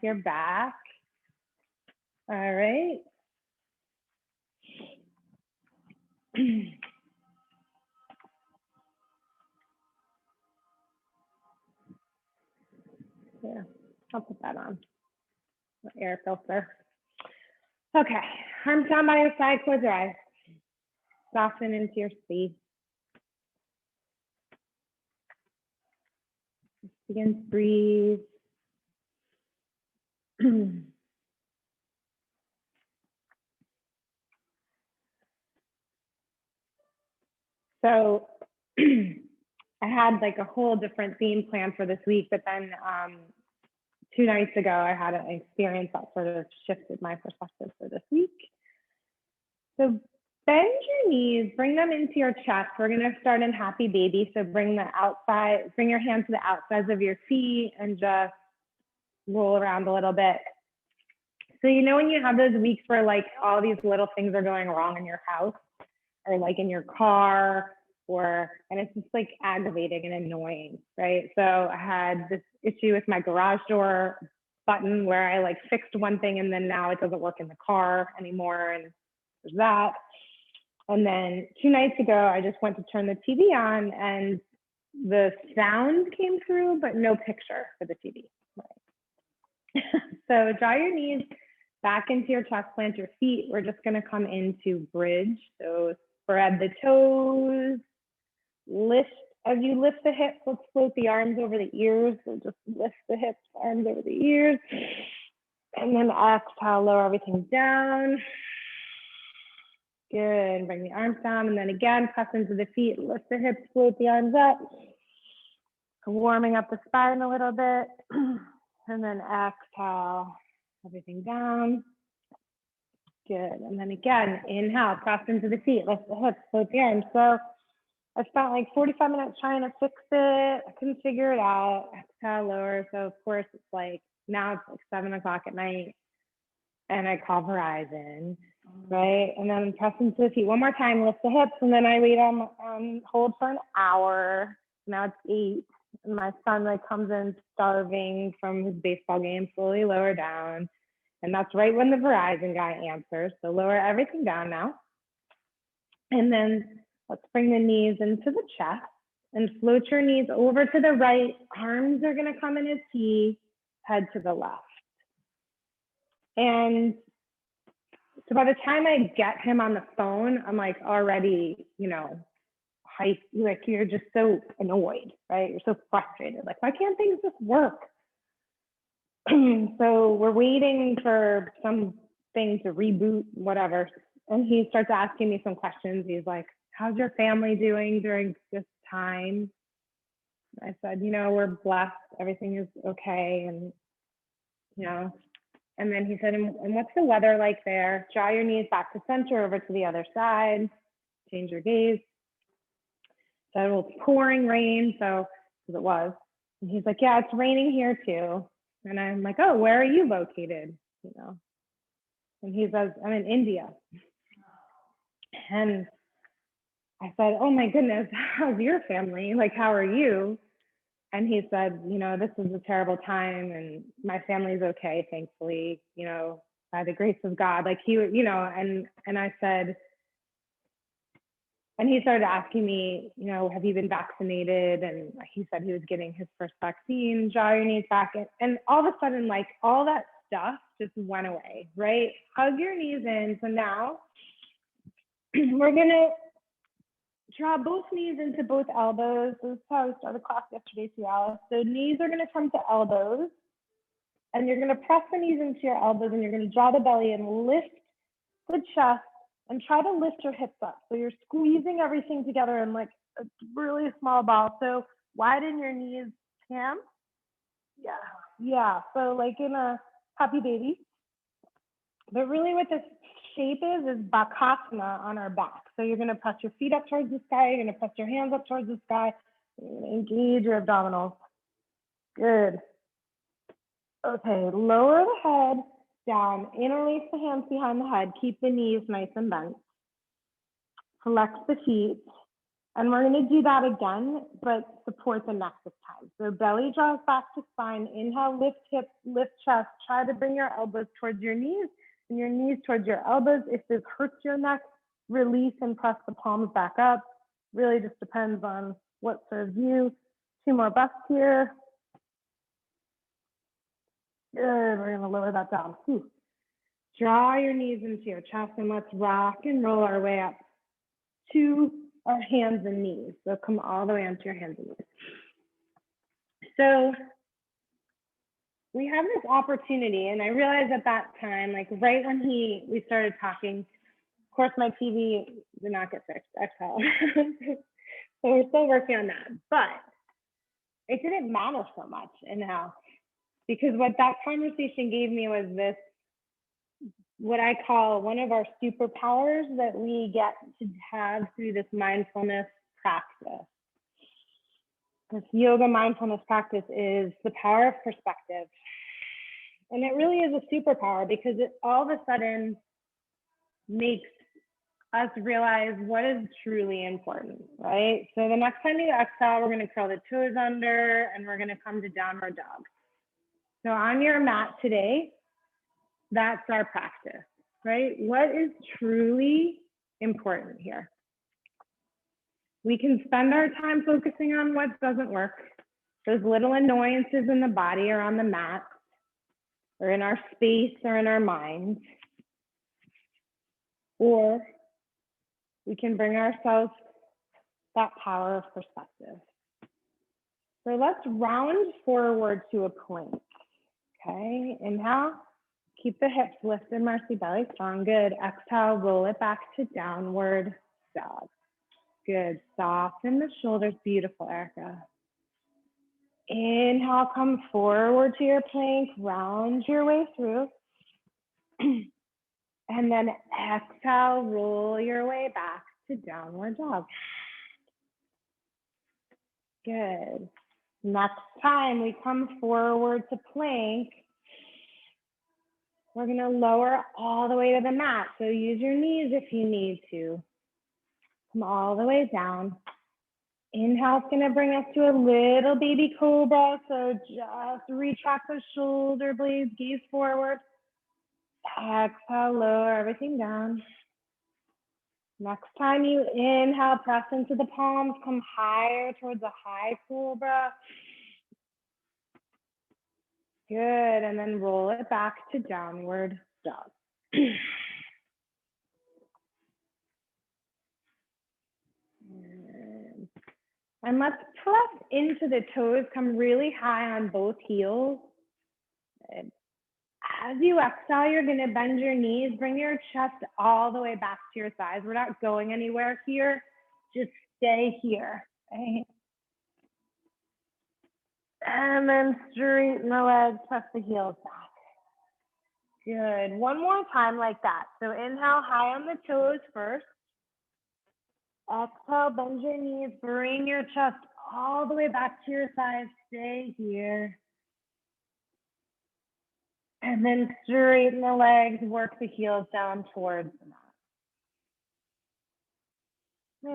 your back. All right. Yeah, I'll put that on. The air filter. Okay, arms down by your side, close your eyes. Soften into your seat. Just begin to breathe. So I had like a whole different theme planned for this week, but then 2 nights ago, I had an experience that sort of shifted my perspective for this week. So bend your knees, bring them into your chest. We're gonna start in happy baby. So bring your hands to the outsides of your feet and just roll around a little bit. So you know when you have those weeks where like all these little things are going wrong in your house or like in your car, and it's just like aggravating and annoying, right? So I had this issue with my garage door button where I like fixed one thing and then now it doesn't work in the car anymore, and there's that. And then 2 nights ago, I just went to turn the TV on and the sound came through, but no picture for the TV. Right. So draw your knees back into your chest, plant your feet. We're just gonna come into bridge. So spread the toes, lift. As you lift the hips, let's float the arms over the ears. So just lift the hips, arms over the ears. And then exhale, lower everything down. Good, bring the arms down. And then again, press into the feet, lift the hips, float the arms up. Warming up the spine a little bit. And then exhale, everything down. Good, and then again, inhale, press into the feet, lift the hips, float the arms. So I spent like 45 minutes trying to fix it. I couldn't figure it out. Exhale, lower. So of course it's like, now it's like 7 o'clock at night and I call Verizon, right? And then press into the feet one more time, lift the hips, and then I wait on hold for an hour. Now it's 8, and my son like comes in starving from his baseball game, slowly lower down. And that's right when the Verizon guy answers. So lower everything down now. And then let's bring the knees into the chest and float your knees over to the right. Arms are gonna come in a T, head to the left. And so by the time I get him on the phone, I'm like already, you know, like you're just so annoyed, right? You're so frustrated. Like, why can't things just work? So we're waiting for something to reboot, whatever. And he starts asking me some questions. He's like, how's your family doing during this time? I said, you know, we're blessed. Everything is okay. And, you know, and then he said, and what's the weather like there? Draw your knees back to center, over to the other side. Change your gaze. So it was pouring rain. So, because it was. And he's like, yeah, it's raining here too. And I'm like, oh, where are you located? You know, and he says, I'm in India. And I said, oh my goodness, how's your family? Like, how are you? And he said, you know, this is a terrible time and my family's okay, thankfully, you know, by the grace of God. Like he, you know, and I said, and he started asking me, you know, have you been vaccinated? And he said he was getting his first vaccine, draw your knees back. And all of a sudden, like all that stuff just went away, right? Hug your knees in. So now we're gonna draw both knees into both elbows. This is how I started class yesterday too, Alice. So knees are gonna come to elbows. And you're gonna press the knees into your elbows and you're gonna draw the belly and lift the chest. And try to lift your hips up. So you're squeezing everything together in like a really small ball. So widen your knees, Cam. Yeah. So like in a happy baby. But really what this shape is Bakasana on our back. So you're gonna press your feet up towards the sky. You're gonna press your hands up towards the sky. You're gonna engage your abdominals. Good. Okay, lower the head down, interlace the hands behind the head, keep the knees nice and bent. Flex the feet, And we're going to do that again, but support the neck this time. So belly draws back to spine. Inhale, lift hips, lift chest. Try to bring your elbows towards your knees and your knees towards your elbows. If this hurts your neck, release and press the palms back up. Really just depends on what serves you. 2 more breaths here. Good, we're going to lower that down. Whew. Draw your knees into your chest and let's rock and roll our way up to our hands and knees. So come all the way onto your hands and knees. So we have this opportunity, and I realized at that time, like right when we started talking, of course my TV did not get fixed, exhale. So we're still working on that, but it didn't matter so much in how, because what that conversation gave me was this, what I call one of our superpowers that we get to have through this mindfulness practice. This yoga mindfulness practice is the power of perspective. And it really is a superpower because it all of a sudden makes us realize what is truly important, right? So the next time you exhale, we're going to curl the toes under and we're going to come to downward dog. So on your mat today, that's our practice, right? What is truly important here? We can spend our time focusing on what doesn't work. Those little annoyances in the body or on the mat or in our space or in our mind. Or we can bring ourselves that power of perspective. So let's round forward to a plank. Okay, inhale, keep the hips lifted, Mercy belly strong. Good. Exhale, roll it back to downward dog. Good. Soften the shoulders. Beautiful, Erica. Inhale, come forward to your plank, round your way through. And then exhale, roll your way back to downward dog. Good. Next time we come forward to plank, we're going to lower all the way to the mat. So use your knees if you need to. Come all the way down. Inhale is going to bring us to a little baby cobra. So just retract those shoulder blades, gaze forward. Exhale, lower everything down. Next time you inhale, press into the palms, come higher towards a high cobra. Good, and then roll it back to downward dog. And let's press into the toes, come really high on both heels. Good. As you exhale, you're going to bend your knees, bring your chest all the way back to your thighs. We're not going anywhere here. Just stay here. Okay? And then straighten the legs, press the heels back. Good. One more time like that. So inhale, high on the toes first. Exhale, bend your knees, bring your chest all the way back to your thighs. Stay here. And then straighten the legs, work the heels down towards the mat.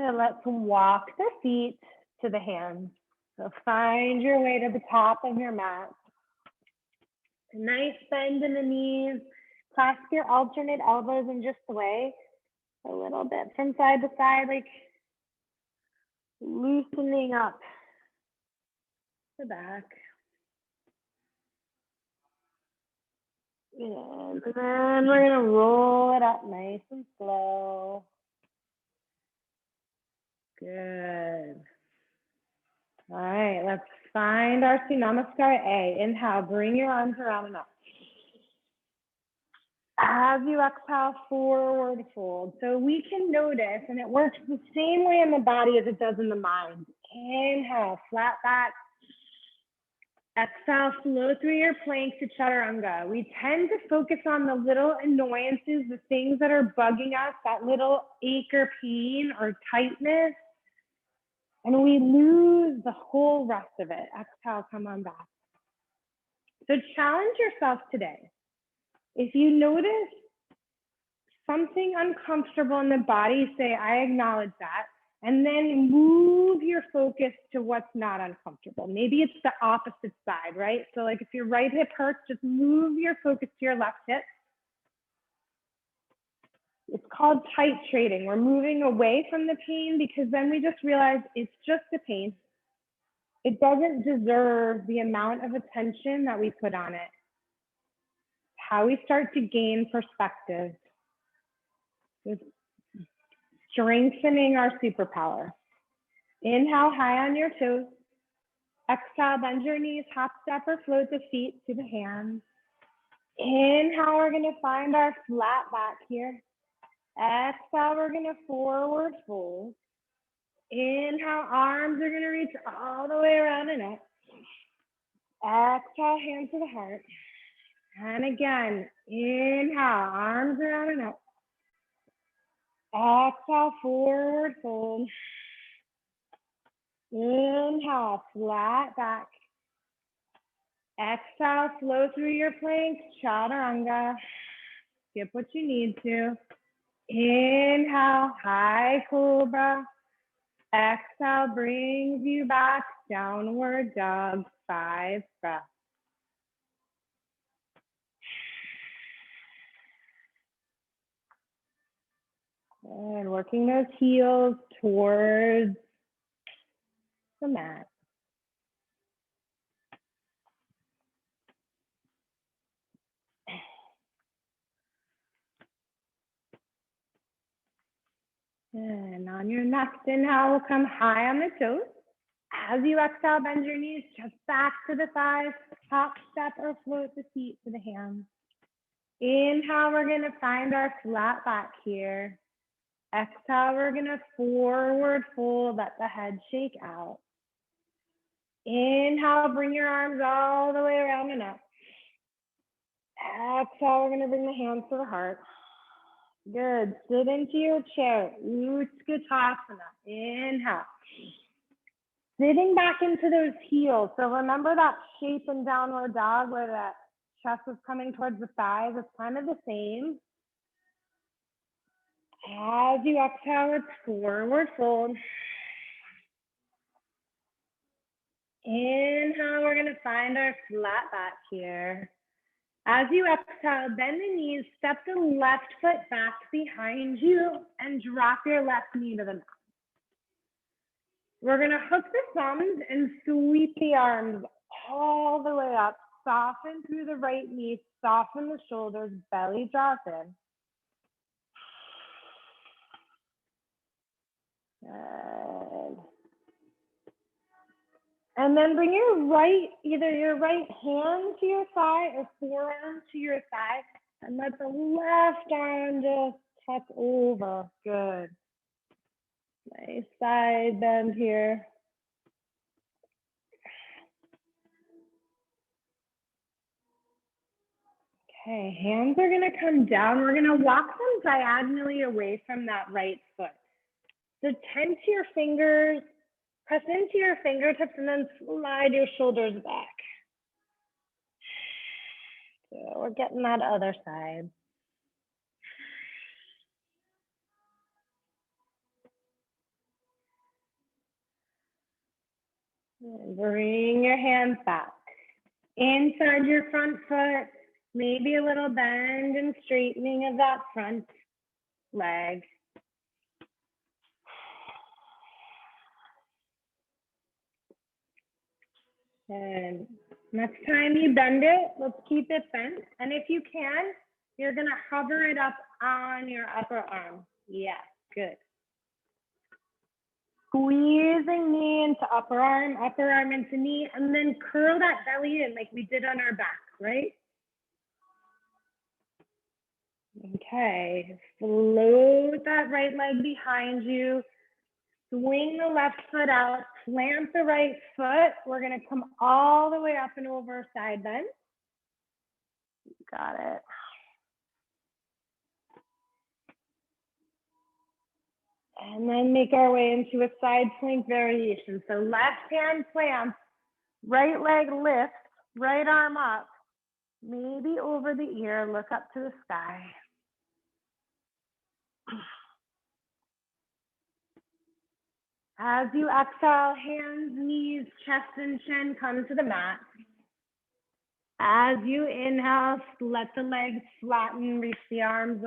And let's walk the feet to the hands. So find your way to the top of your mat. A nice bend in the knees. Clasp your alternate elbows and just sway a little bit from side to side, like loosening up the back. And then we're going to roll it up nice and slow. Good. All right, let's find our Namaskar A. Inhale, bring your arms around and up. As you exhale, forward fold. So we can notice, and it works the same way in the body as it does in the mind. Inhale, flat back. Exhale, flow through your plank to Chaturanga. We tend to focus on the little annoyances, the things that are bugging us, that little ache or pain or tightness, and we lose the whole rest of it. Exhale, come on back. So challenge yourself today. If you notice something uncomfortable in the body, say, I acknowledge that, And then move your focus to what's not uncomfortable. Maybe it's the opposite side, right? So like if your right hip hurts, just move your focus to your left hip. It's called titrating. We're moving away from the pain because then we just realize it's just a pain. It doesn't deserve the amount of attention that we put on it. How we start to gain perspective is strengthening our superpower. Inhale high on your toes. Exhale, bend your knees, hop, step, or float the feet to the hands. Inhale, we're going to find our flat back here. Exhale, we're going to forward fold. Inhale, arms are going to reach all the way around and up. Exhale, hands to the heart. And again, inhale, arms around and up. Exhale, forward fold. Inhale, flat back. Exhale, flow through your plank, Chaturanga. Skip what you need to. Inhale, high cobra. Exhale, brings you back, downward dog, 5 breaths. And working those heels towards the mat. And on your next inhale, we'll come high on the toes. As you exhale, bend your knees just back to the thighs. Hop, step, or float the feet to the hands. Inhale, we're going to find our flat back here. Exhale, we're going to forward fold, let the head shake out. Inhale, bring your arms all the way around and up. Exhale, we're going to bring the hands to the heart. Good. Sit into your chair. Utkatasana. Inhale. Sitting back into those heels. So remember that shape in downward dog where that chest is coming towards the thighs? It's kind of the same. As you exhale, it's forward fold. Inhale, we're going to find our flat back here. As you exhale, bend the knees, step the left foot back behind you, and drop your left knee to the mat. We're going to hook the thumbs and sweep the arms all the way up. Soften through the right knee, soften the shoulders, belly drops in. Good. And then bring your right, either your right hand to your thigh or forearm to your thigh, and let the left arm just tuck over. Good. Nice side bend here. Okay, hands are gonna come down. We're gonna walk them diagonally away from that right foot. So tense your fingers, press into your fingertips, and then slide your shoulders back. So we're getting that other side. And bring your hands back. Inside your front foot, maybe a little bend and straightening of that front leg. And next time you bend it, let's keep it bent. And if you can, you're gonna hover it up on your upper arm. Yeah, good. Squeezing knee into upper arm into knee, and then curl that belly in like we did on our back, right? Okay, float that right leg behind you. Swing the left foot out, plant the right foot. We're gonna come all the way up and over side bend. Got it. And then make our way into a side plank variation. So left hand plants, right leg lifts, right arm up, maybe over the ear, look up to the sky. As you exhale, hands, knees, chest, and chin come to the mat. As you inhale, let the legs flatten, reach the arms,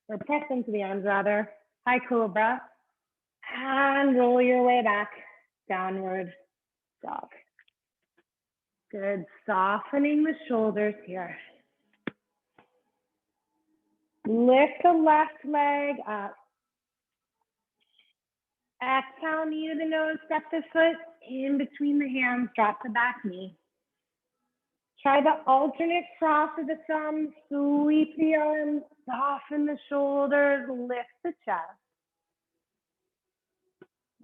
or press into the arms rather. High cobra. And roll your way back, downward dog. Good, softening the shoulders here. Lift the left leg up. Exhale, knee to the nose, step the foot in between the hands, drop the back knee. Try the alternate cross of the thumbs, sweep the arms, soften the shoulders, lift the chest.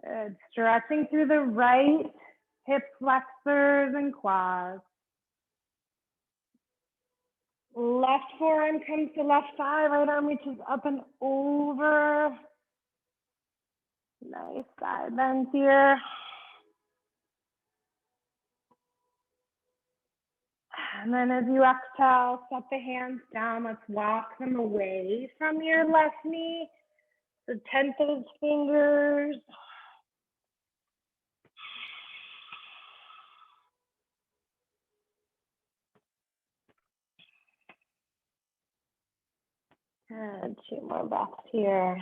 Good, stretching through the right hip flexors and quads. Left forearm comes to left thigh, right arm reaches up and over. Nice side bend here. And then as you exhale, set the hands down. Let's walk them away from your left knee. The 10th of his fingers. And 2 more breaths here.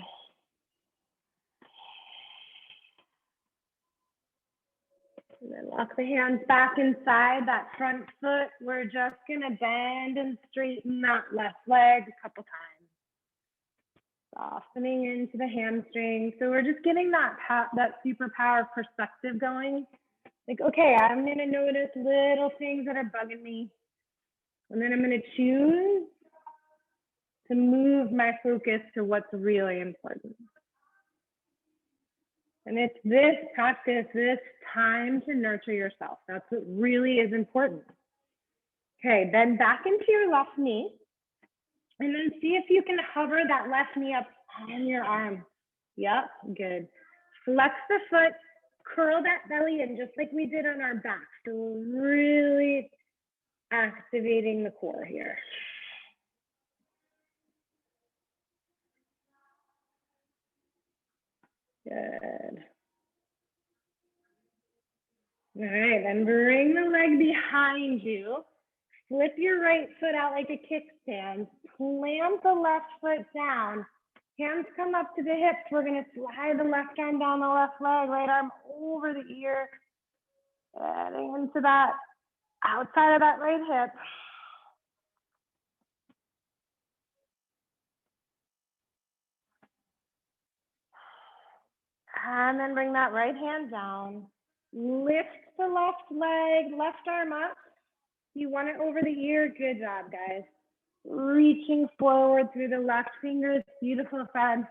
And then walk the hands back inside that front foot. We're just gonna bend and straighten that left leg a couple times. Softening into the hamstring. So we're just getting that superpower perspective going. Like, okay, I'm gonna notice little things that are bugging me. And then I'm gonna choose to move my focus to what's really important. And it's this practice, this time to nurture yourself. That's what really is important. Okay, bend back into your left knee. And then see if you can hover that left knee up on your arm. Yep, good. Flex the foot, curl that belly in just like we did on our back. So we're really activating the core here. Good. All right, then bring the leg behind you. Flip your right foot out like a kickstand. Plant the left foot down. Hands come up to the hips. We're gonna slide the left arm down the left leg, right arm over the ear. Adding into that outside of that right hip. And then bring that right hand down. Lift the left leg, left arm up. You want it over the ear. Good job, guys. Reaching forward through the left fingers. Beautiful, Fred.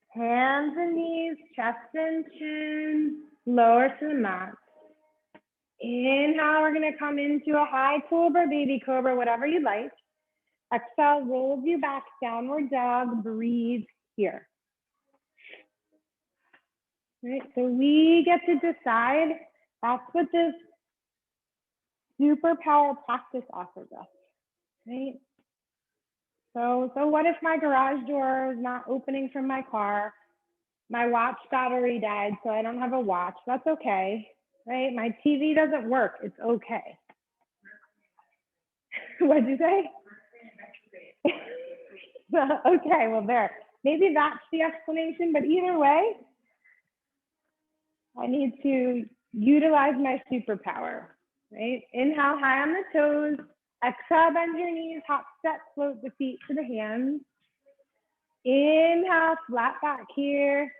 Hands and knees, chest and chin, lower to the mat. Inhale, we're gonna come into a high cobra, baby cobra, whatever you like. Exhale, rolls you back, downward dog, breathe here. Right, so we get to decide. That's what this superpower practice offers us, right? So what if my garage door is not opening from my car? My watch battery died, so I don't have a watch. That's okay, right? My TV doesn't work. It's okay. What'd you say? Okay, well there. Maybe that's the explanation, but either way, I need to utilize my superpower, right? Inhale, high on the toes. Exhale, bend your knees, hop, step, float the feet to the hands. Inhale, flat back here.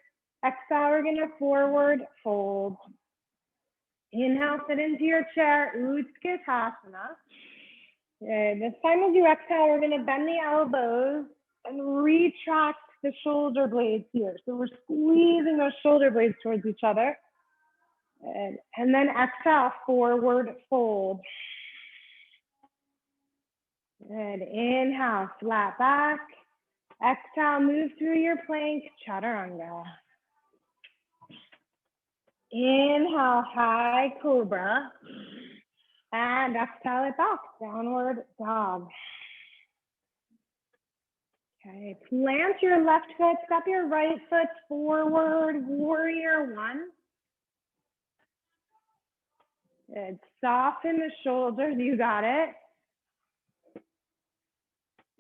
Exhale, we're gonna forward fold. Inhale, sit into your chair, Utkatasana. Good. This time as you exhale, we're gonna bend the elbows and retract the shoulder blades here. So we're squeezing those shoulder blades towards each other. Good. And then exhale, forward fold. Good. Inhale, flat back. Exhale, move through your plank, Chaturanga. Inhale, high cobra. And exhale it back, downward dog. Okay, plant your left foot, step your right foot forward, warrior one. Good, soften the shoulders, you got it.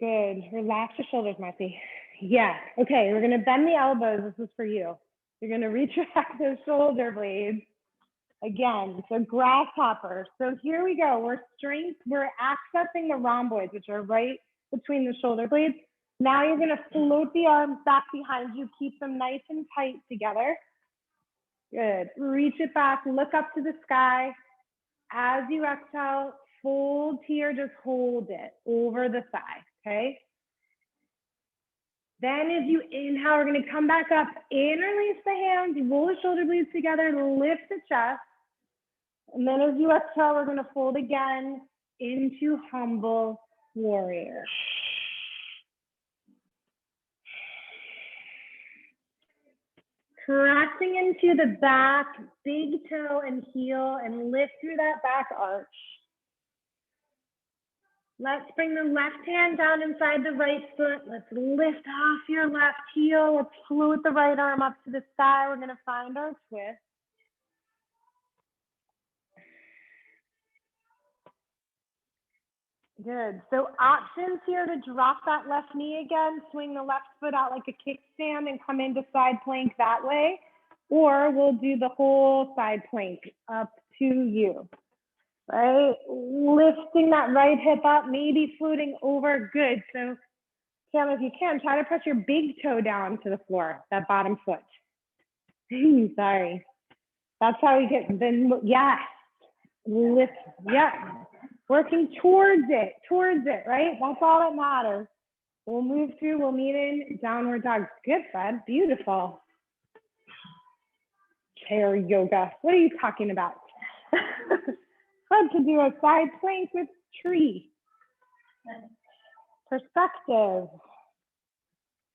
Good, relax your shoulders, Marcy. Yeah, okay, we're gonna bend the elbows, this is for you. You're gonna retract those shoulder blades. Again, so grasshopper. So here we go, we're accessing the rhomboids, which are right between the shoulder blades. Now you're gonna float the arms back behind you, keep them nice and tight together. Good, reach it back, look up to the sky. As you exhale, fold here, just hold it over the thigh, okay? Then as you inhale, we're gonna come back up, interlace the hands, roll the shoulder blades together, lift the chest. And then as you exhale, we're gonna fold again into humble warrior. Pressing into the back, big toe and heel, and lift through that back arch. Let's bring the left hand down inside the right foot. Let's lift off your left heel. Let's float the right arm up to the sky. We're gonna find our twist. Good, so options here to drop that left knee again, swing the left foot out like a kickstand and come into side plank that way, or we'll do the whole side plank up to you, right? Lifting that right hip up, maybe floating over, good. So Cam, if you can, try to press your big toe down to the floor, that bottom foot. Sorry, that's how we get, then, yes, lift, yeah. Working towards it, right? That's all that matters. We'll move through, we'll meet in downward dog. Good, bud, beautiful. Chair yoga, what are you talking about? Fun to do a side plank with tree. Perspective.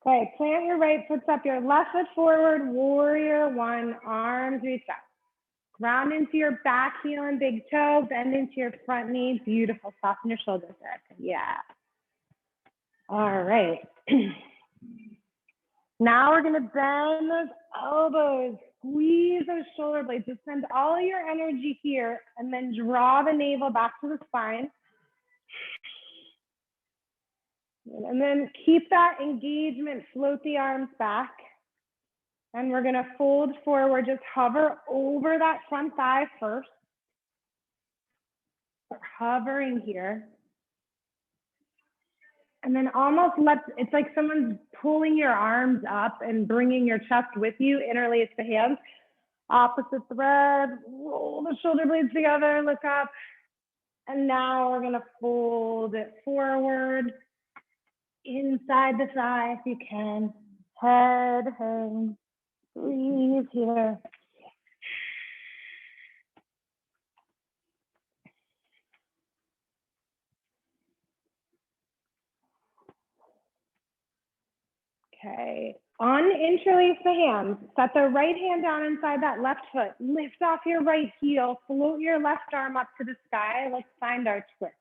Okay, plant your right foot up, your left foot forward, warrior one, arms reach up. Ground into your back heel and big toe, bend into your front knee. Beautiful, soften your shoulders there. Yeah. All right. Now we're gonna bend those elbows, squeeze those shoulder blades. Just send all your energy here and then draw the navel back to the spine. And then keep that engagement, float the arms back. And we're gonna fold forward, just hover over that front thigh first. We're hovering here. And then almost it's like someone's pulling your arms up and bringing your chest with you, interlace the hands. Opposite thread, roll the shoulder blades together, look up. And now we're gonna fold it forward, inside the thigh if you can. Head hangs. Breathe here. Okay, uninterlace the hands. Set the right hand down inside that left foot. Lift off your right heel. Float your left arm up to the sky. Let's find our twist.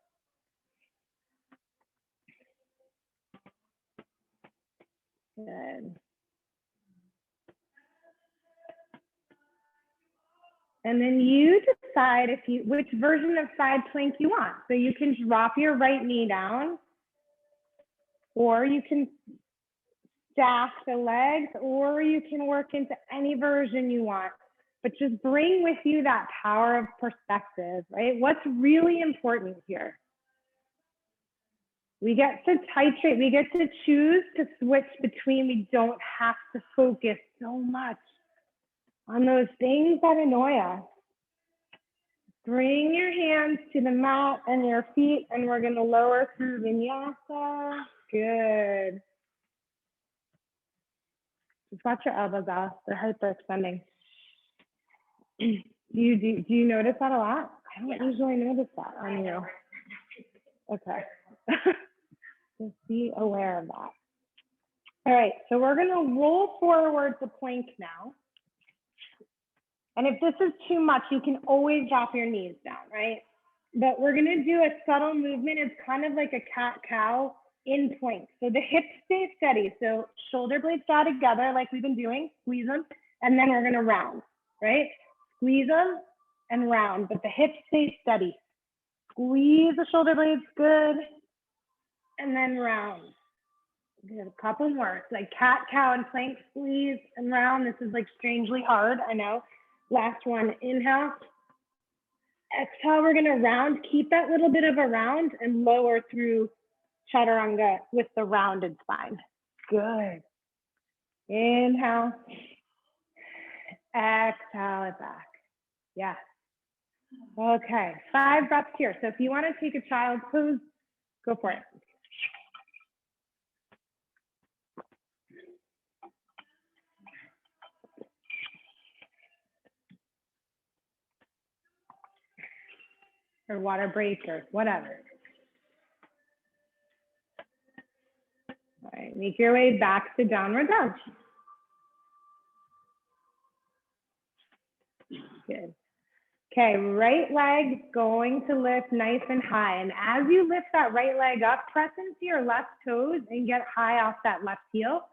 Good. And then you decide which version of side plank you want. So you can drop your right knee down, or you can stack the legs, or you can work into any version you want. But just bring with you that power of perspective, right? What's really important here? We get to titrate, we get to choose to switch between. We don't have to focus so much on those things that annoy us. Bring your hands to the mat and your feet, and we're gonna lower through vinyasa. Good. Just watch your elbows out, they're hyperextending. Do you notice that a lot? I don't usually notice that on you. Okay. Just be aware of that. All right, so we're gonna roll forward to plank now. And if this is too much, you can always drop your knees down, right? But we're gonna do a subtle movement. It's kind of like a cat-cow in plank. So the hips stay steady. So shoulder blades draw together like we've been doing, squeeze them, and then we're gonna round, right? Squeeze them and round, but the hips stay steady. Squeeze the shoulder blades, good, and then round. Good, a couple more. It's like cat, cow, and plank, squeeze and round. This is like strangely hard, I know. Last one, inhale. Exhale, we're gonna round, keep that little bit of a round and lower through Chaturanga with the rounded spine. Good. Inhale. Exhale it back. Yeah. Okay, 5 breaths here. So if you want to take a child's pose, go for it. Or water break or whatever. All right, make your way back to downward dog. Good. Okay, right leg going to lift nice and high. And as you lift that right leg up, press into your left toes and get high off that left heel.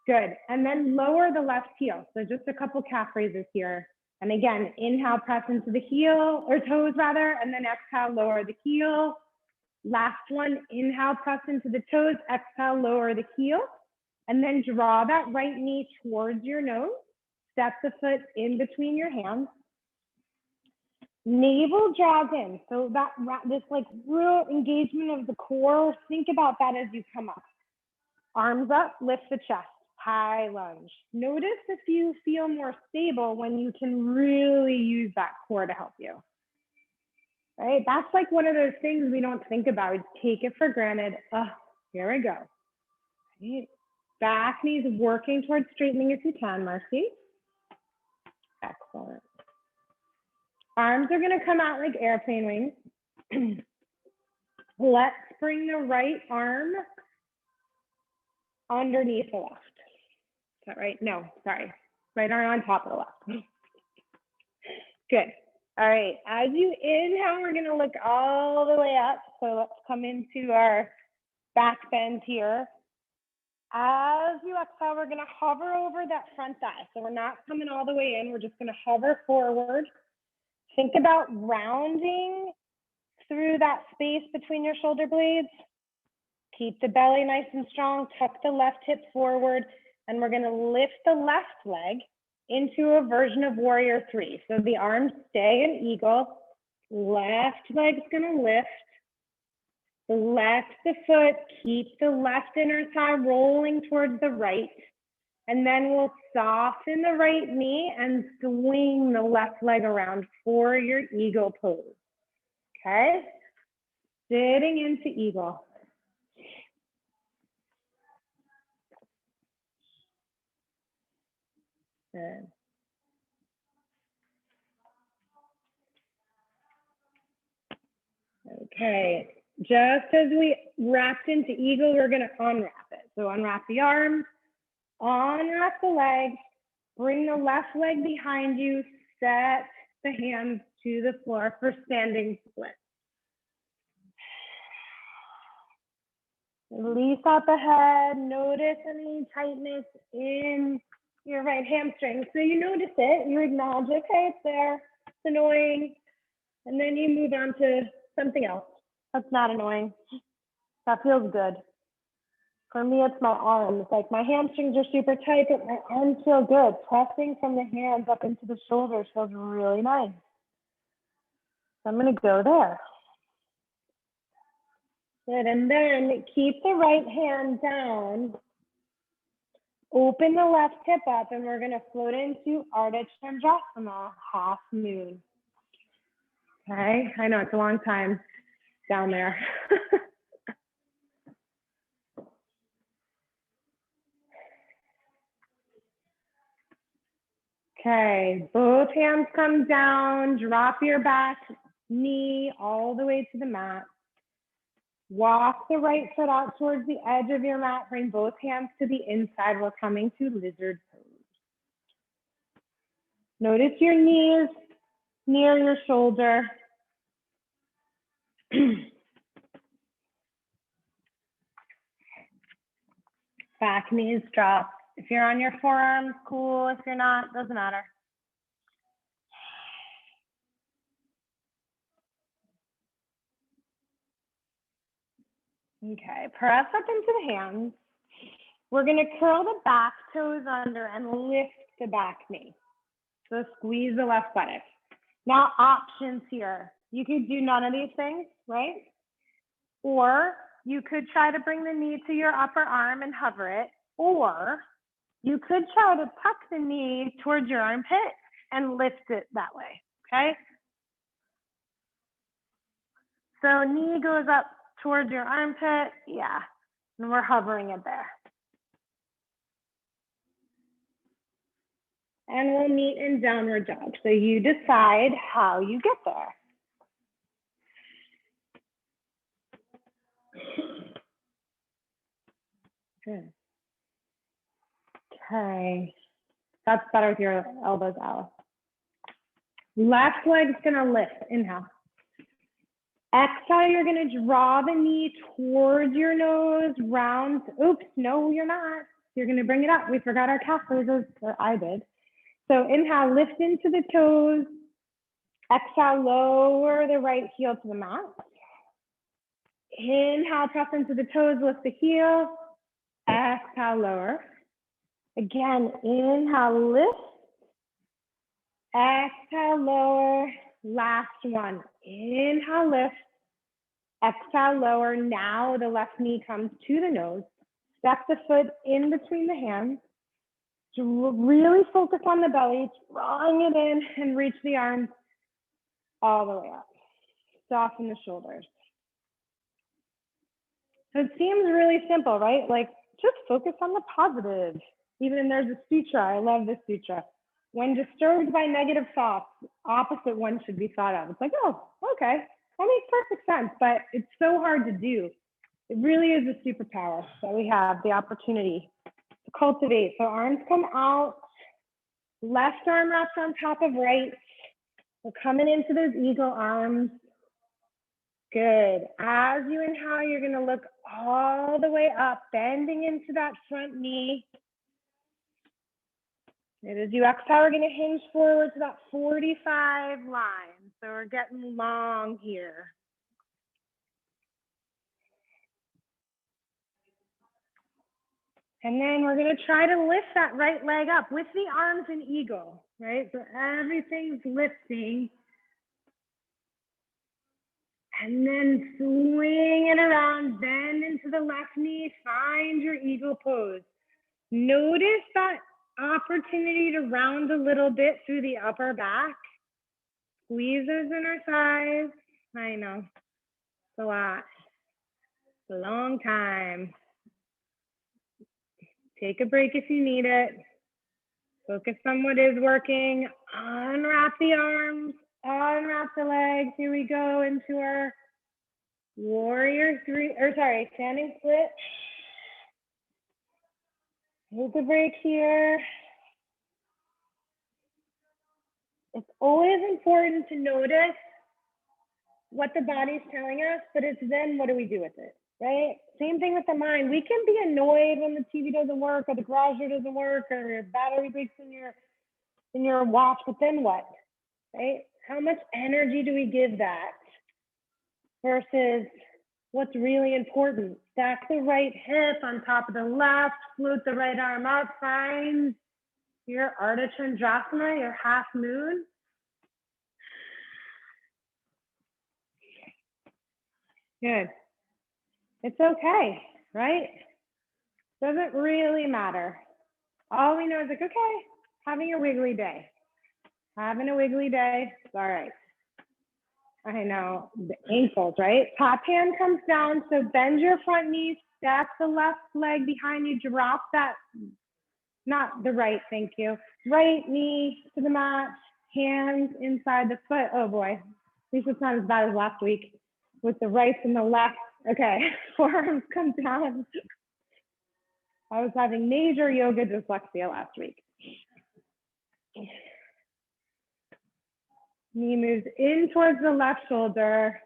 Good. And then lower the left heel. So just a couple calf raises here. And again, inhale, press into the heel or toes rather, and then exhale, lower the heel. Last one, inhale, press into the toes, exhale, lower the heel. And then draw that right knee towards your nose. Step the foot in between your hands. Navel draws in. So that this like real engagement of the core, think about that as you come up. Arms up, lift the chest, high lunge. Notice if you feel more stable when you can really use that core to help you. Right? That's like one of those things we don't think about. We take it for granted. Oh, here we go. Right? Back knees working towards straightening if you can, Marcy. Excellent. Arms are going to come out like airplane wings. Let's bring the right arm underneath the left. Is that right? No, sorry. Right arm on top of the left. Good. All right. As you inhale, we're going to look all the way up. So let's come into our back bend here. As you exhale, we're going to hover over that front thigh. So we're not coming all the way in. We're just going to hover forward. Think about rounding through that space between your shoulder blades. Keep the belly nice and strong. Tuck the left hip forward. And we're going to lift the left leg into a version of warrior 3. So the arms stay in eagle. Left leg's going to lift. Flex the foot. Keep the left inner thigh rolling towards the right. And then we'll soften the right knee and swing the left leg around for your eagle pose. Okay? Sitting into eagle. Good. Okay, just as we wrapped into eagle, we're going to unwrap it. So unwrap the arms, unwrap the legs, bring the left leg behind you, set the hands to the floor for standing split. Release out the head, notice any tightness in your right hamstring. So you notice it, you acknowledge, okay, it's there, it's annoying, and then you move on to something else. That's not annoying. That feels good. For me, it's my arms. Like my hamstrings are super tight, but my arms feel good. Pressing from the hands up into the shoulders feels really nice. So I'm gonna go there. Good, and then keep the right hand down. Open the left hip up, and we're gonna float into Ardha Chandrasana, half moon. Okay, I know it's a long time down there. Okay, both hands come down, drop your back knee all the way to the mat. Walk the right foot out towards the edge of your mat, bring both hands to the inside. We're coming to lizard pose. Notice your knees near your shoulder. Back knees drop. If you're on your forearms, cool. If you're not, doesn't matter. Okay, press up into the hands. We're gonna curl the back toes under and lift the back knee. So squeeze the left buttock. Now options here. You could do none of these things, right? Or you could try to bring the knee to your upper arm and hover it. Or you could try to tuck the knee towards your armpit and lift it that way, okay? So knee goes up towards your armpit, yeah, and we're hovering it there. And we'll meet in downward dog. So you decide how you get there. Good. Okay, that's better with your elbows out. Left leg's gonna lift, inhale. Exhale, you're gonna draw the knee towards your nose, round, oops, no, you're not. You're gonna bring it up. We forgot our calf poses, or I did. So inhale, lift into the toes. Exhale, lower the right heel to the mat. Inhale, press into the toes, lift the heel. Exhale, lower. Again, inhale, lift. Exhale, lower. Last one. Inhale, lift. Exhale, lower. Now the left knee comes to the nose. Step the foot in between the hands. Really focus on the belly, drawing it in and reach the arms all the way up. Soften the shoulders. So it seems really simple, right? Like just focus on the positive. Even there's a sutra, I love this sutra. When disturbed by negative thoughts, opposite one should be thought of. It's like, oh, okay, that makes perfect sense, but it's so hard to do. It really is a superpower that we have the opportunity to cultivate. So arms come out, left arm wraps on top of right. We're coming into those eagle arms. Good. As you inhale, you're gonna look all the way up, bending into that front knee. And as you exhale, we're gonna hinge forward to that 45 line. So we're getting long here. And then we're gonna try to lift that right leg up with the arms in eagle, right? So everything's lifting. And then swing it around, bend into the left knee, find your eagle pose. Notice that opportunity to round a little bit through the upper back. Squeezes in our thighs. I know, it's a lot. It's a long time. Take a break if you need it. Focus on what is working. Unwrap the arms, unwrap the legs. Here we go into our warrior three, or sorry, standing split. Take a break here. It's always important to notice what the body's telling us, but it's then what do we do with it, right? Same thing with the mind. We can be annoyed when the TV doesn't work or the garage door doesn't work or your battery breaks in your watch, but then what, right? How much energy do we give that versus what's really important? Stack the right hip on top of the left, float the right arm up, find your Ardha Chandrasana, your half moon. Good. It's okay, right? Doesn't really matter. All we know is like, okay, having a wiggly day. Having a wiggly day, it's all right. I know, the ankles, right? Top hand comes down, so bend your front knee, stack the left leg behind you, drop that, not the right, thank you. Right knee to the mat, hands inside the foot. Oh boy, at least it's not as bad as last week with the right and the left. Okay, forearms come down. I was having major yoga dyslexia last week. Knee moves in towards the left shoulder.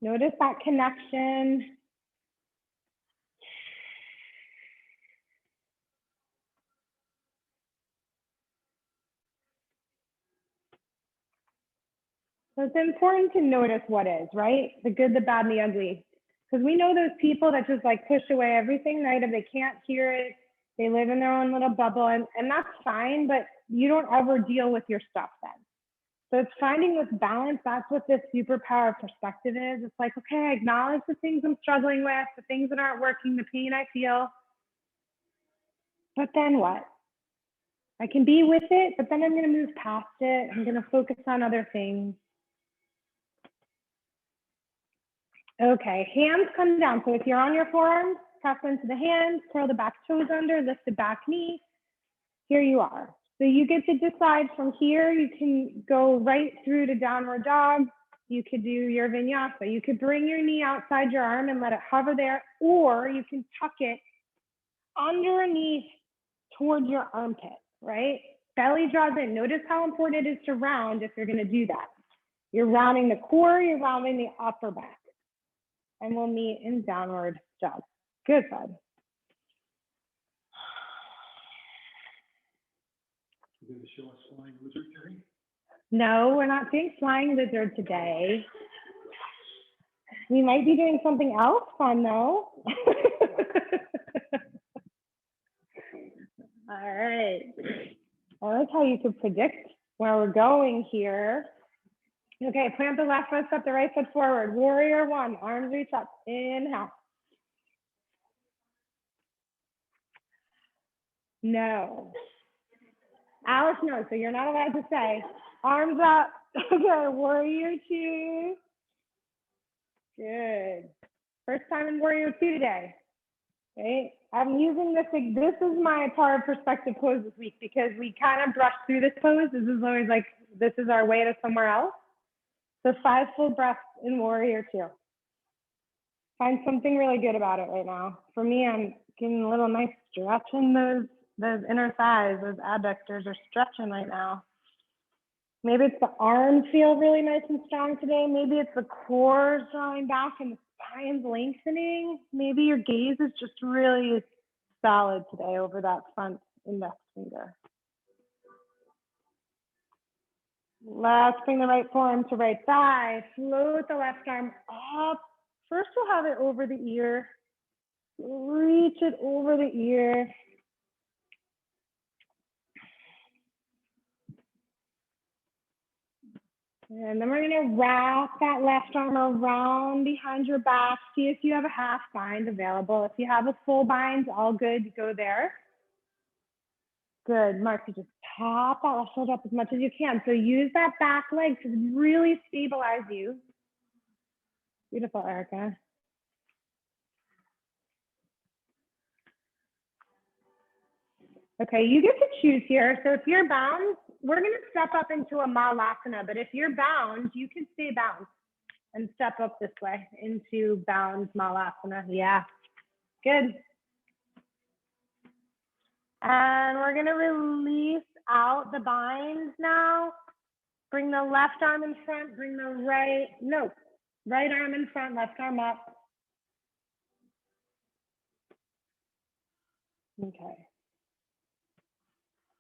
Notice that connection. So it's important to notice what is, right? The good, the bad, and the ugly. Because we know those people that just like push away everything negative, they can't hear it, they live in their own little bubble, and that's fine, but you don't ever deal with your stuff then. So it's finding this balance. That's what this superpower perspective is. It's like, okay, I acknowledge the things I'm struggling with, the things that aren't working, the pain I feel. But then what? I can be with it, but then I'm going to move past it. I'm going to focus on other things. Okay, hands come down. So if you're on your forearms, press into the hands, curl the back toes under, lift the back knee. Here you are. So you get to decide from here, you can go right through to downward dog. You could do your vinyasa. You could bring your knee outside your arm and let it hover there, or you can tuck it underneath towards your armpit, right? Belly draws in. Notice how important it is to round if you're going to do that. You're rounding the core, you're rounding the upper back. And we'll meet in downward dog. Good, bud. You're going to show us flying lizard today? No, we're not doing flying lizard today. We might be doing something else fun though. All right. I like how you could predict where we're going here. Okay, plant the left foot, step the right foot forward. Warrior one, arms reach up, inhale. No. Alice, no, so you're not allowed to say. Arms up. Okay, warrior two. Good. First time in warrior two today. Okay, I'm using this is my power of perspective pose this week because we kind of brushed through this pose. This is always like, this is our way to somewhere else. So 5 full breaths in warrior two. Find something really good about it right now. For me, I'm getting a little nice stretch in those inner thighs, those adductors are stretching right now. Maybe it's the arms feel really nice and strong today. Maybe it's the core drawing back and the spine's lengthening. Maybe your gaze is just really solid today over that front index finger. Let's bring the right forearm to right thigh. Float the left arm up. First, we'll have it over the ear. Reach it over the ear. And then we're going to wrap that left arm around behind your back. See if you have a half bind available. If you have a full bind, all good, go there. Good, Mark, you just pop that left shoulder up as much as you can. So use that back leg to really stabilize you. Beautiful, Erica. Okay, you get to choose here. So if you're bound, we're going to step up into a Malasana, but if you're bound, you can stay bound and step up this way into bound Malasana. Yeah, good. And we're going to release out the binds now. Bring the left arm in front, bring the right arm in front, left arm up. Okay.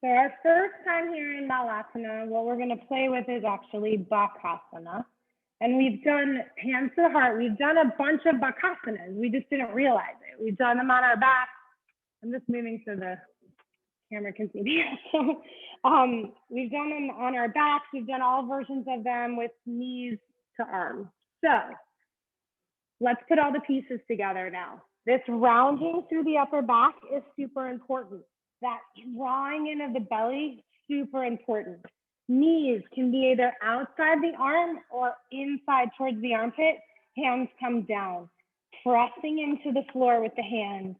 So our first time here in Balasana, what we're going to play with is actually Bakasana. And we've done hands to the heart. We've done a bunch of Bakasanas. We just didn't realize it. We've done them on our back. I'm just moving so the camera can see me. So we've done them on our backs. We've done all versions of them with knees to arms. So let's put all the pieces together now. This rounding through the upper back is super important. That drawing in of the belly, super important. Knees can be either outside the arm or inside towards the armpit. Hands come down, pressing into the floor with the hands.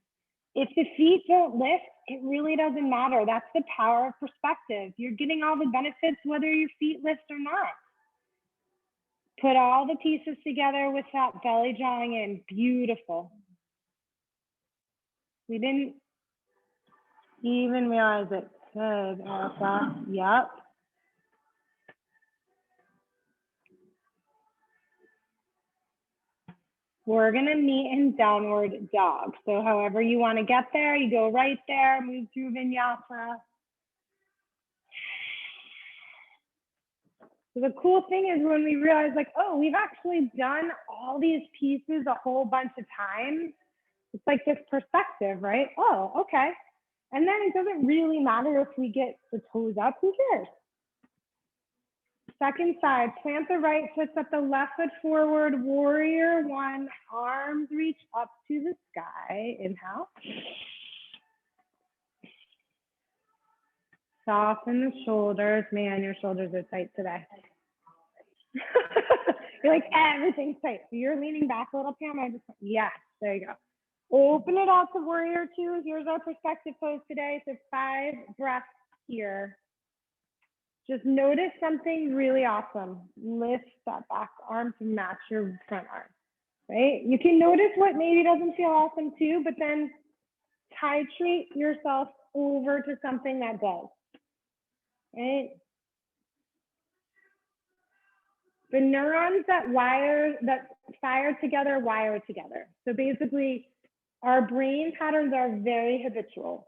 If the feet don't lift, it really doesn't matter. That's the power of perspective. You're getting all the benefits whether your feet lift or not. Put all the pieces together with that belly drawing in. Beautiful. We didn't even realize it. Good, Elsa. Yep. We're going to meet in downward dog. So however you want to get there, you go right there, move through vinyasa. So the cool thing is when we realize like, oh, we've actually done all these pieces a whole bunch of times. It's like this perspective, right? Oh, okay. And then it doesn't really matter if we get the toes up, who cares? Second side, plant the right foot, step the left foot forward, warrior one, arms reach up to the sky, inhale. Soften the shoulders. Man, your shoulders are tight today. You're like, everything's tight. So you're leaning back a little, Pam. Yes, there you go. Open it out to warrior two. Here's our perspective pose today. So 5 breaths here. Just notice something really awesome. Lift that back arm to match your front arm, right? You can notice what maybe doesn't feel awesome too, but then titrate yourself over to something that does, right? The neurons that fire together, wire together. So basically, our brain patterns are very habitual.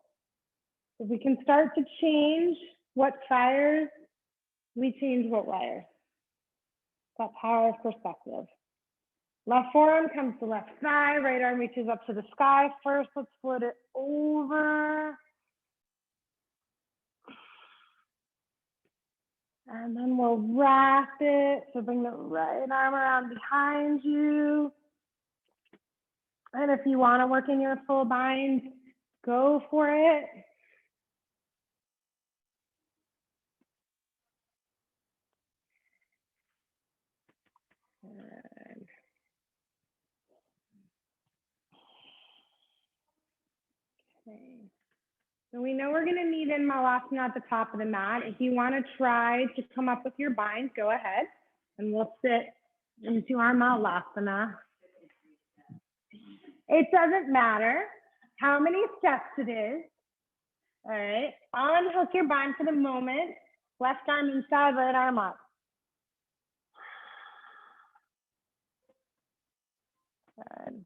If we can start to change what fires, we change what wires. That power of perspective. Left forearm comes to left thigh, right arm reaches up to the sky. First, let's flip it over. And then we'll wrap it. So bring the right arm around behind you. And if you want to work in your full bind, go for it. Okay. So we know we're going to need in Malasana at the top of the mat. If you want to try to come up with your bind, go ahead. And we'll sit into our Malasana. It doesn't matter how many steps it is. All right. Unhook your bind for the moment. Left arm inside, right arm up. Good.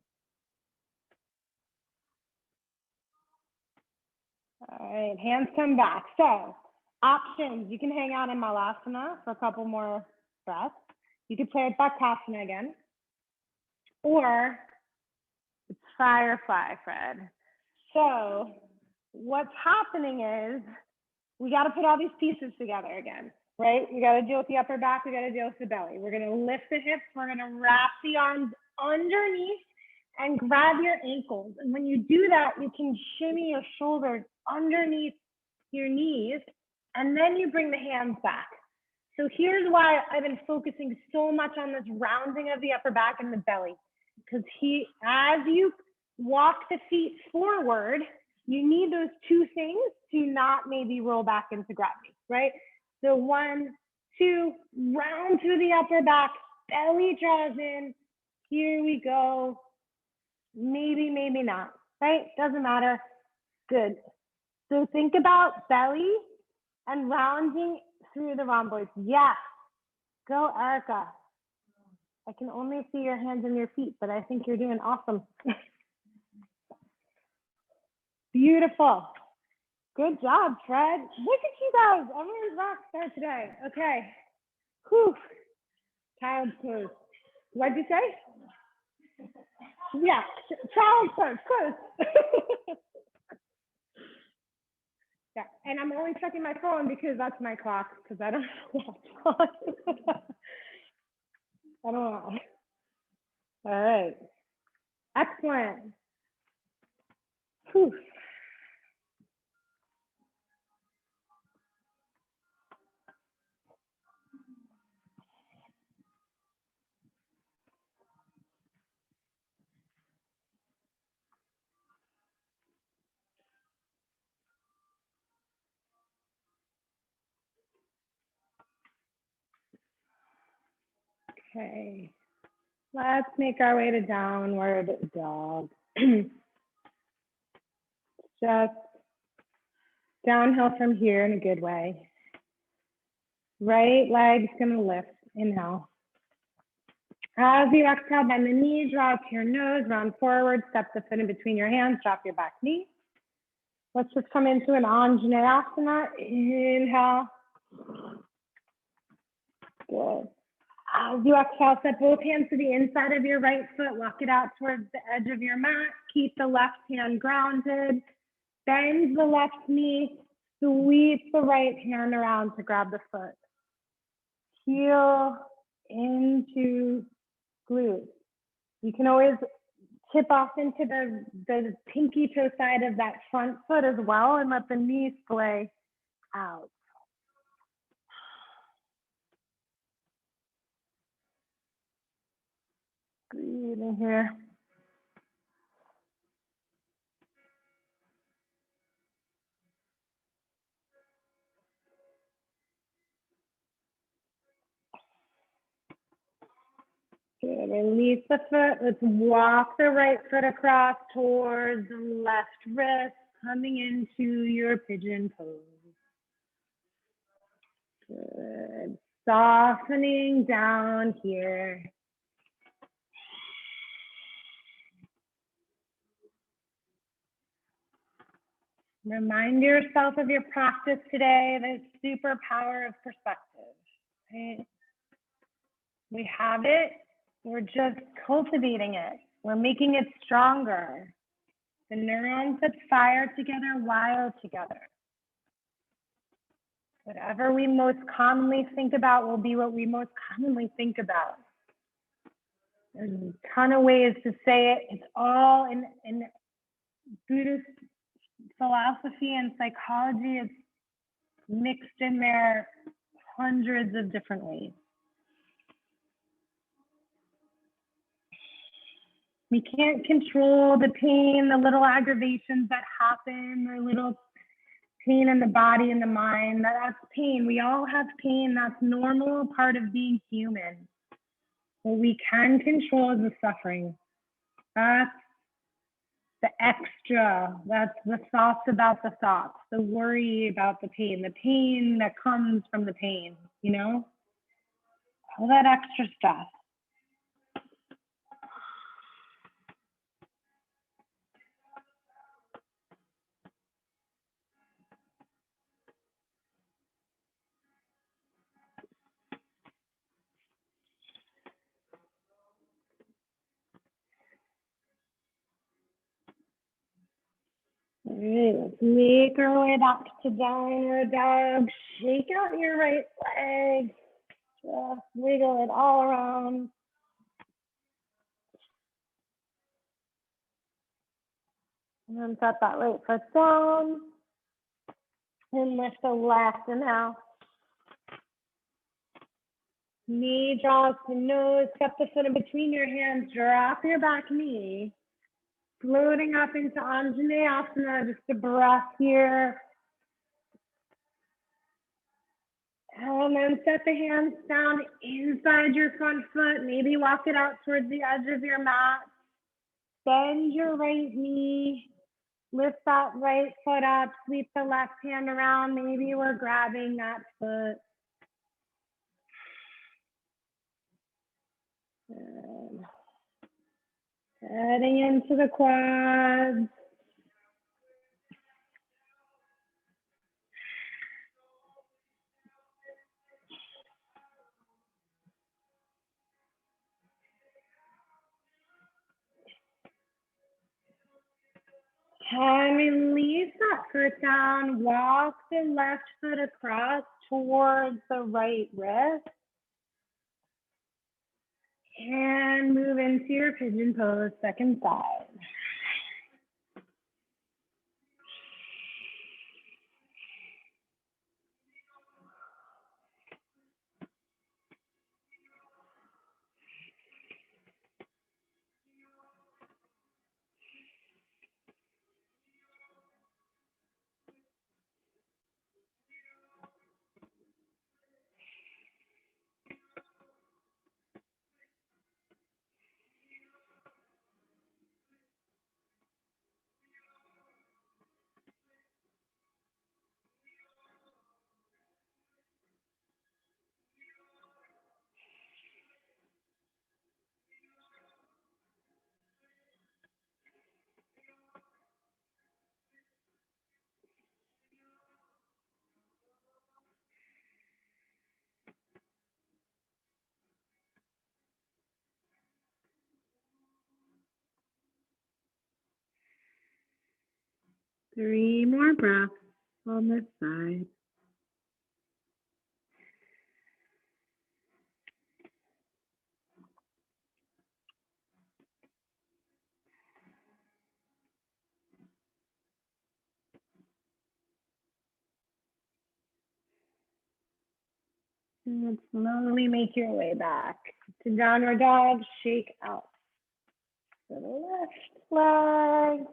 All right, hands come back. So options, you can hang out in Malasana for a couple more breaths. You could play Bakasana again. Or it's firefly, Fred. So what's happening is we got to put all these pieces together again, right? We got to deal with the upper back. We got to deal with the belly. We're going to lift the hips. We're going to wrap the arms underneath and grab your ankles. And when you do that, you can shimmy your shoulders underneath your knees, and then you bring the hands back. So here's why I've been focusing so much on this rounding of the upper back and the belly, because as you walk the feet forward, you need those two things to not maybe roll back into gravity, right? So 1, 2, round through the upper back, belly draws in. Here we go. Maybe, maybe not, right? Doesn't matter. Good. So think about belly and rounding through the rhomboids. Yes. Go, Erica. I can only see your hands and your feet, but I think you're doing awesome. Beautiful. Good job, Fred. Look at you guys. Everyone's rock star today. Okay. Whew. Child's pose. What'd you say? Yeah, child's pose. Close. Yeah, and I'm only checking my phone because that's my clock, because I don't know. I don't know. All right. Excellent. Whew. Okay, let's make our way to downward dog. Just downhill from here in a good way. Right leg's gonna lift, inhale. As you exhale, bend the knee, draw to your nose, round forward, step the foot in between your hands, drop your back knee. Let's just come into an Anjaneyasana. Inhale. Good. As you exhale, set both hands to the inside of your right foot. Walk it out towards the edge of your mat. Keep the left hand grounded. Bend the left knee. Sweep the right hand around to grab the foot. Heel into glute. You can always tip off into the pinky toe side of that front foot as well and let the knee splay out. Breathe in here. Good. Release the foot. Let's walk the right foot across towards the left wrist, coming into your pigeon pose. Good. Softening down here. Remind yourself of your practice today, the superpower of perspective. Right? We have it. We're just cultivating it. We're making it stronger. The neurons that fire together wire together. Whatever we most commonly think about will be what we most commonly think about. There's a ton of ways to say it. It's all in Buddhist philosophy and psychology. It's mixed in there hundreds of different ways. We can't control the pain, the little aggravations that happen, the little pain in the body and the mind. That's pain. We all have pain. That's normal, part of being human. What we can control is the suffering. That's the extra. That's the thoughts about the thoughts, the worry about the pain that comes from the pain, you know? All that extra stuff. All right, let's make our way back to downward dog. Shake out your right leg. Just wiggle it all around. And then set that right foot down. And lift the left inhale. Knee draws to nose. Step the foot in between your hands. Drop your back knee. Floating up into Anjaneyasana, just a breath here. And then set the hands down inside your front foot. Maybe walk it out towards the edge of your mat. Bend your right knee. Lift that right foot up. Sweep the left hand around. Maybe we're grabbing that foot. And heading into the quads. And release that foot down. Walk the left foot across towards the right wrist. And move into your pigeon pose, second side. 3 more breaths on this side. And slowly make your way back to downward dog. Shake out the left leg.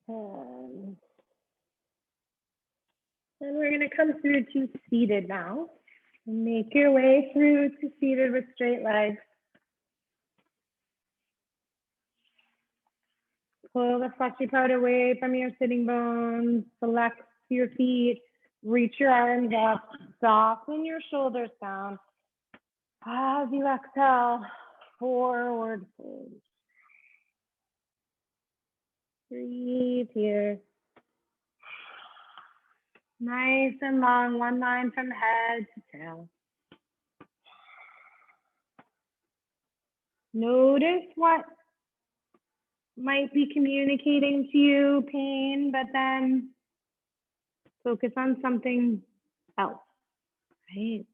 And we're going to come through to seated now. Make your way through to seated with straight legs. Pull the fleshy part away from your sitting bones. Flex your feet. Reach your arms up. Soften your shoulders down. As you exhale, forward fold. Breathe here. Nice and long, one line from head to tail. Notice what might be communicating to you pain, but then focus on something else, right?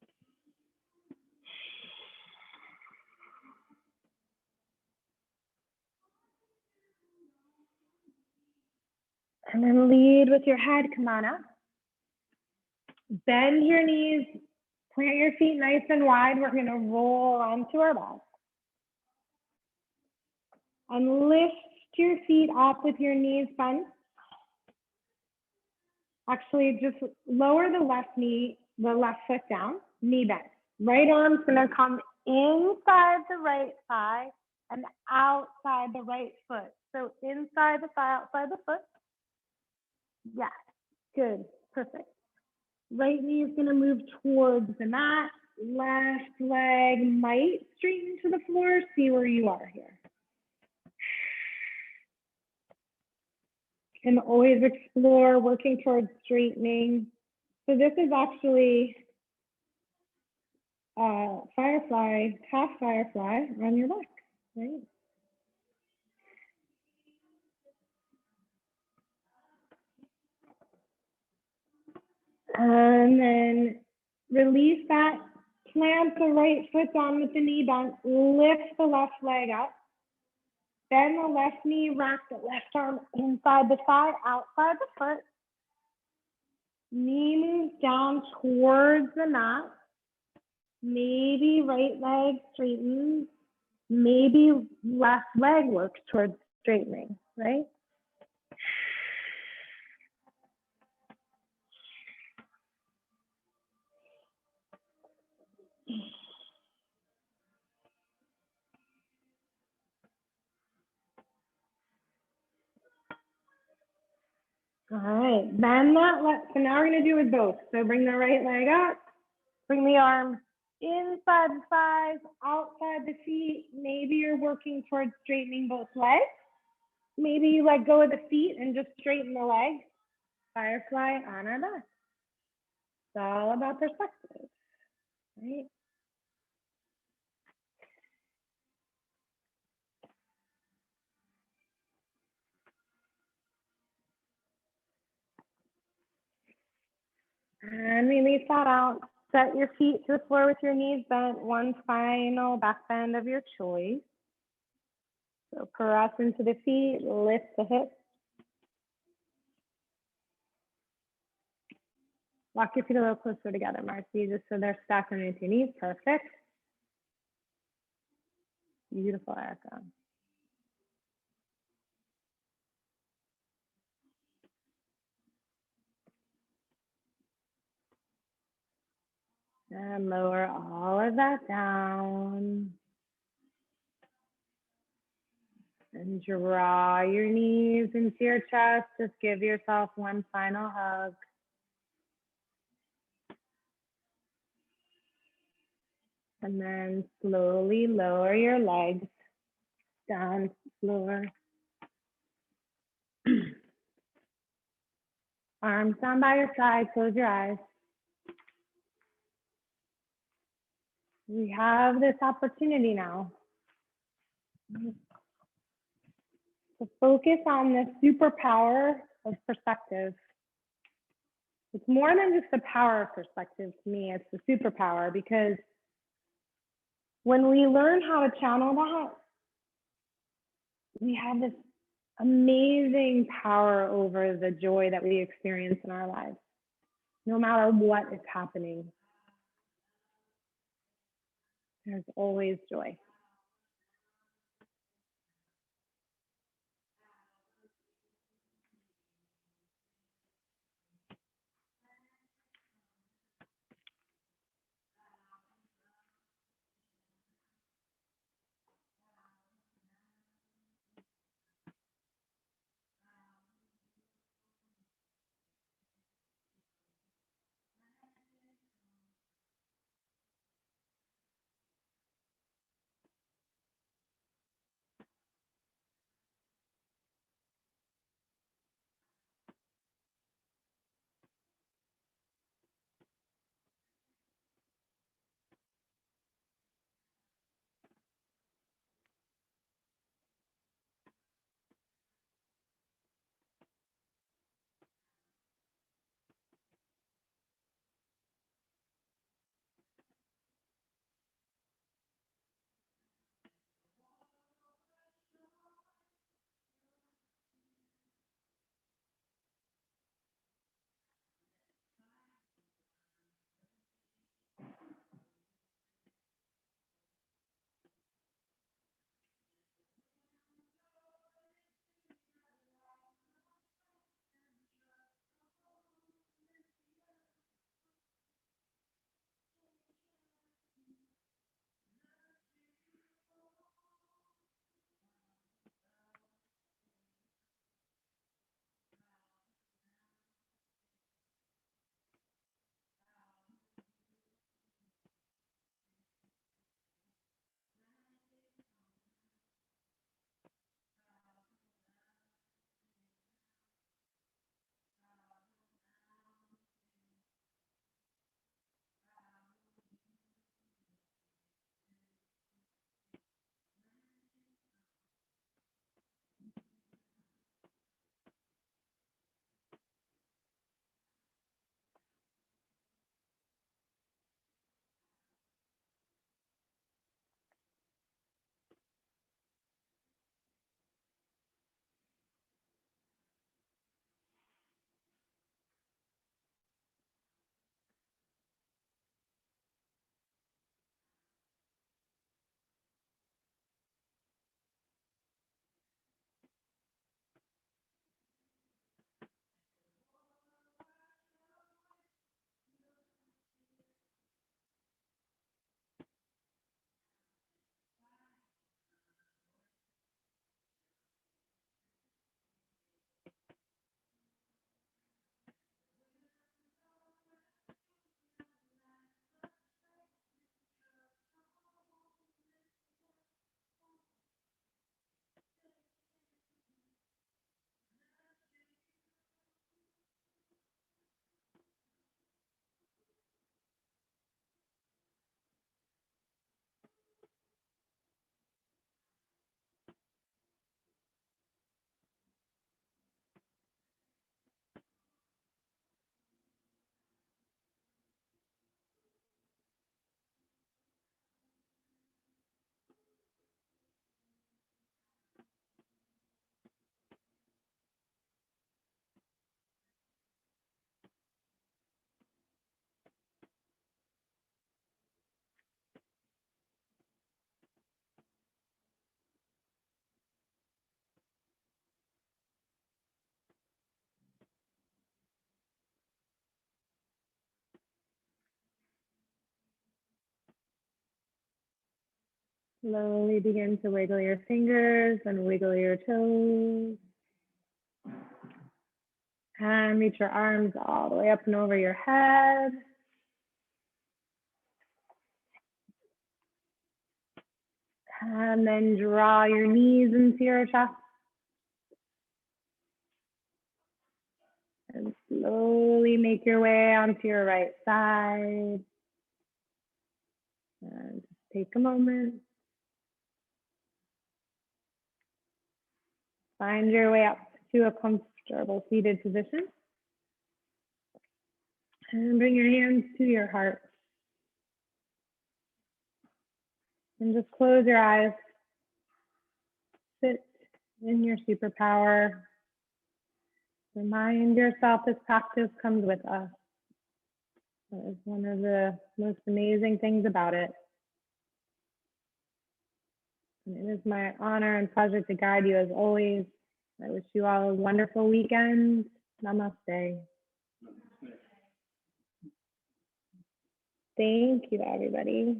And then lead with your head, come on up. Bend your knees, plant your feet nice and wide. We're gonna roll onto our back. And lift your feet up with your knees bent. Actually, just lower the left knee, the left foot down, knee bent. Right arm's gonna come inside the right thigh and outside the right foot. So inside the thigh, outside the foot. Yeah, good, perfect. Right knee is gonna move towards the mat. Left leg might straighten to the floor. See where you are here. Can always explore working towards straightening. So this is actually firefly, half firefly on your back, right? And then release that, plant the right foot down with the knee bent, lift the left leg up, bend the left knee, wrap the left arm inside the thigh, outside the foot. Knee moves down towards the mat. Maybe right leg straightens, maybe left leg works towards straightening, right? All right, bend that left. So now we're gonna do it both. So bring the right leg up, bring the arm inside the thighs, outside the feet. Maybe you're working towards straightening both legs. Maybe you let go of the feet and just straighten the legs. Firefly on our back. It's all about perspective, right? And release that out. Set your feet to the floor with your knees bent. One final back bend of your choice. So press into the feet, lift the hips. Walk your feet a little closer together, Marcy, just so they're stacked underneath your knees. Perfect. Beautiful, Erica. And lower all of that down. And draw your knees into your chest. Just give yourself one final hug. And then slowly lower your legs down to the floor. Arms down by your side, close your eyes. We have this opportunity now So focus on the superpower of perspective. It's more than just the power of perspective to me, it's the superpower, because when we learn how to channel that, we have this amazing power over the joy that we experience in our lives, no matter what is happening. There's always joy. Slowly begin to wiggle your fingers and wiggle your toes. And reach your arms all the way up and over your head. And then draw your knees into your chest. And slowly make your way onto your right side. And just take a moment. Find your way up to a comfortable seated position. And bring your hands to your heart. And just close your eyes. Sit in your superpower. Remind yourself this practice comes with us. That is one of the most amazing things about it. And it is my honor and pleasure to guide you as always. I wish you all a wonderful weekend. Namaste. Thank you, everybody.